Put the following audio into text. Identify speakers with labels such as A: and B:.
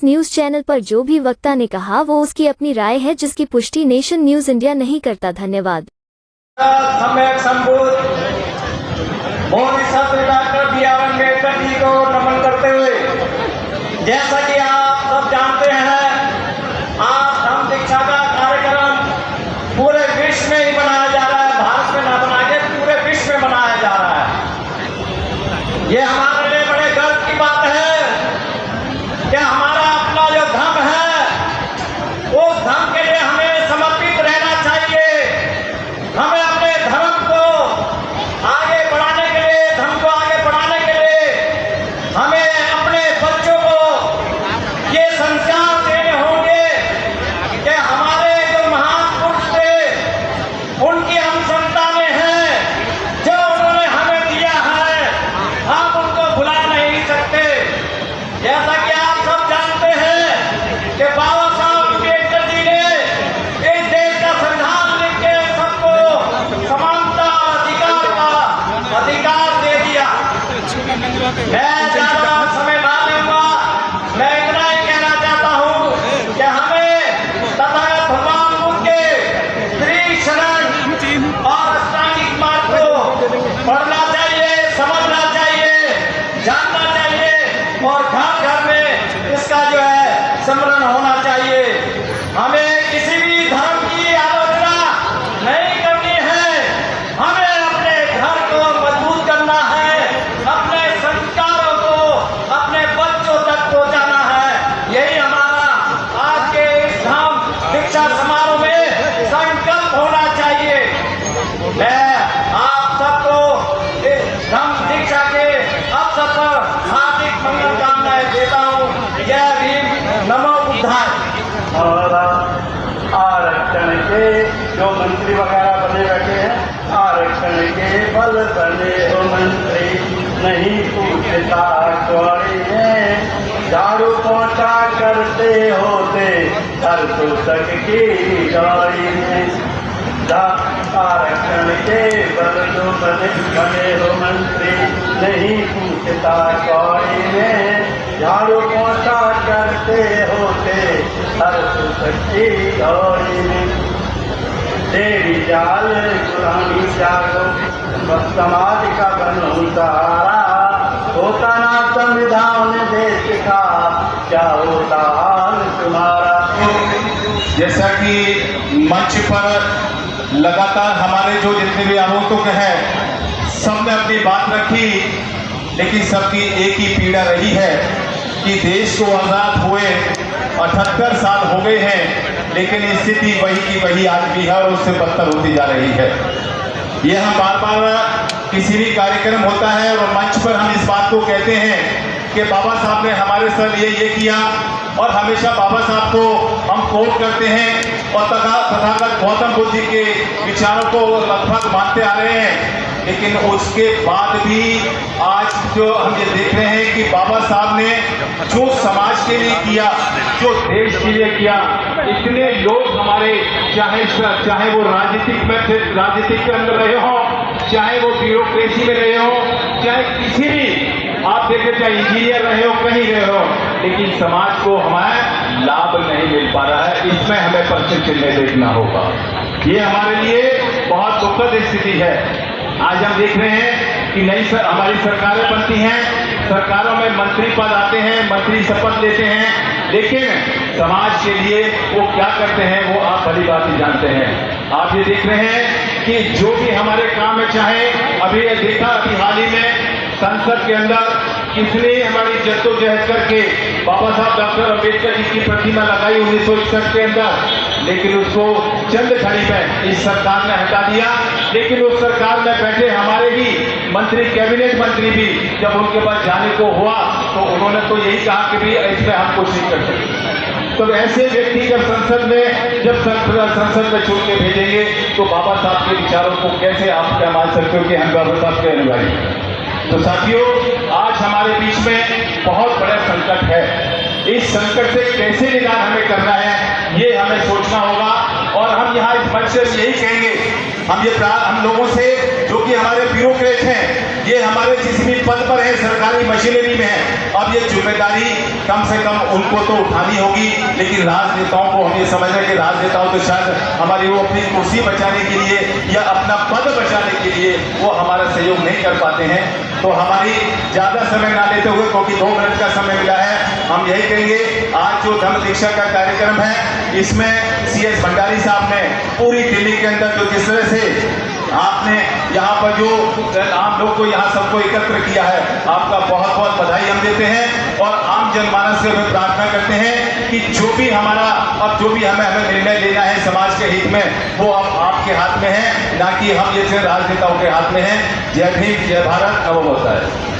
A: इस news channel पर जो भी वक्ता ने कहा वो उसकी अपनी राय है, जिसकी पुष्टि नेशन न्यूज इंडिया नहीं करता। धन्यवाद।
B: Doctor B R. अम्बेडकर जी को नमन करते हुए, जैसा कि आप सब जानते हैं, आज धम्म दीक्षा का कार्यक्रम पूरे विश्व में ही मनाया जा रहा है। भारत में ना बना के पूरे विश्व में मनाया जा रहा है। ये हमारे लिए बड़े गर्व की बात है कि हमारा अपना जो धर्म है, उस धर्म के लिए हमें समर्पित रहना चाहिए। हमें अपने धर्म को आगे बढ़ाने के लिए, धर्म को आगे बढ़ाने के लिए हमें अपने बच्चों को ये संस्कार देने होंगे कि हमारे जो महान पुरुष थे, उनकी हम संतानें हैं। जो उन्होंने हमें दिया है, हम उनको भुला नहीं सकते। जैसा कि आप सब जानते हैं कि बाबा साहब अम्बेडकर जी ने इस देश का संविधान लिख के सबको समानता अधिकार दे दिया। मैं ज्यादा समय ना लूंगा, मैं इतना ही कहना चाहता हूँ कि हमें तथागत भगवान बुद्ध के त्रिशरण और अष्टांगिक मार्ग को पढ़ना चाहिए, समझना चाहिए, जानना चाहिए और घर घर में इसका जो है स्मरण होना चाहिए। हमें किसी भी धर्म की आलोचना नहीं करनी है। हमें अपने घर को मजबूत करना है, अपने संस्कारों को अपने बच्चों तक पहुंचाना है। यही हमारा आज के इस धम्म दीक्षा समारोह में संकल्प होना चाहिए। मैं आप सबको इस धम्म दीक्षा के अवसर पर हार्दिक मंगल कामनाएं देता हूँ। जय भीम, नमो बुद्धाय।
C: और आरक्षण के जो मंत्री वगैरह बने बैठे हैं, आरक्षण के बल बने हो मंत्री, नहीं पूछता कौड़ी में, झाड़ू पोछा करते होते हर तक की गाड़ी में। आरक्षण के बल जो बने हो मंत्री, नहीं पूछता कौड़ी में, झाड़ू पोछा करते होते हर तक की गाड़ी में। तेरी जाल पुरानी जागो, समाज का बनो सहारा, होता ना संविधान देश का, क्या होता हाल तुम्हारा।
D: जैसा कि मंच पर लगातार हमारे जो जितने भी आरोपक हैं, सबने अपनी बात रखी, लेकिन सबकी एक ही पीड़ा रही है कि देश को आज़ाद हुए 78 साल हो गए हैं, लेकिन स्थिति वही की वही आज भी है और उससे बदतर होती जा रही है। ये हम बार बार किसी भी कार्यक्रम होता है और मंच पर हम इस बात को कहते हैं कि बाबा साहब ने हमारे साथ ये किया, और हमेशा बाबा साहब को हम कोट करते हैं और तथागत गौतम बुद्ध जी के विचारों को लगभग मानते आ रहे हैं। लेकिन उसके बाद भी आज जो हम ये देख रहे हैं कि बाबा साहब ने जो समाज के लिए किया, जो देश के लिए किया, इतने लोग हमारे चाहे वो राजनीतिक के अंदर रहे हो, चाहे वो ब्यूरोक्रेसी में रहे हो, चाहे किसी भी आप देखें, चाहे इंजीनियर रहे हो, कहीं रहे हो, लेकिन समाज को हमें लाभ नहीं मिल पा रहा है। इसमें हमें प्रश्न चिन्ह देखना होगा। ये हमारे लिए बहुत दुखद स्थिति है। आज हम देख रहे हैं कि हमारी सरकारें बनती हैं, सरकारों में मंत्री पद आते हैं, मंत्री शपथ लेते हैं, लेकिन समाज के लिए वो क्या करते हैं वो आप भली बात ही जानते हैं। आप ये देख रहे हैं कि जो भी हमारे काम है, चाहे अभी देखा अभी हाल ही में संसद के अंदर किसने हमारी जद्दोजहद करके बाबा साहब डॉक्टर अम्बेडकर जी की प्रतिमा लगाई 1961 के अंदर, लेकिन उसको चंद घड़ी में इस सरकार ने हटा दिया। लेकिन उस सरकार में बैठे हमारे ही मंत्री, कैबिनेट मंत्री भी जब उनके पास जाने को हुआ तो उन्होंने तो यही कहा कि भी इसमें हम कुछ नहीं कर सकते। तो ऐसे व्यक्ति जब संसद में छोड़ के भेजेंगे तो बाबा साहब के विचारों को कैसे आप क्या मान सकते हो कि हम बाबा साहब के अनुयायी। तो साथियों, आज हमारे बीच में बहुत बड़ा संकट है। इस संकट से कैसे निदान हमें करना है ये हमें सोचना होगा। और हम यहाँ इस मंच से यही कहेंगे, हम लोगों से जो कि हमारे ब्यूरोक्रेट हैं, ये हमारे जिस भी पद पर है, सरकारी मशीनरी में है, अब ये जिम्मेदारी कम से कम उनको तो उठानी होगी। लेकिन राजनेताओं को हम ये समझ रहे हैं कि राजनेताओं तो शायद हमारी वो अपनी कुर्सी बचाने के लिए या अपना पद बचाने के लिए वो हमारा सहयोग नहीं कर पाते हैं। तो हमारी ज्यादा समय ना लेते हुए, क्योंकि 2 मिनट का समय मिला है, हम यही कहेंगे आज जो धम्म दीक्षा का कार्यक्रम है, इसमें CS भंडारी साहब ने पूरी दिल्ली के अंदर जो जिस तरह से आपने यहाँ पर जो आम लोग को यहाँ सबको एकत्र किया है, आपका बहुत बहुत बधाई हम देते हैं। और आम जनमानस से हमें प्रार्थना करते हैं कि जो भी हमारा अब जो भी हमें निर्णय लेना है समाज के हित में, वो अब आपके हाथ में है, ना कि हम जैसे राजनेताओं के हाथ में है। जय भीम, जय भारत, नमो बुद्धाय।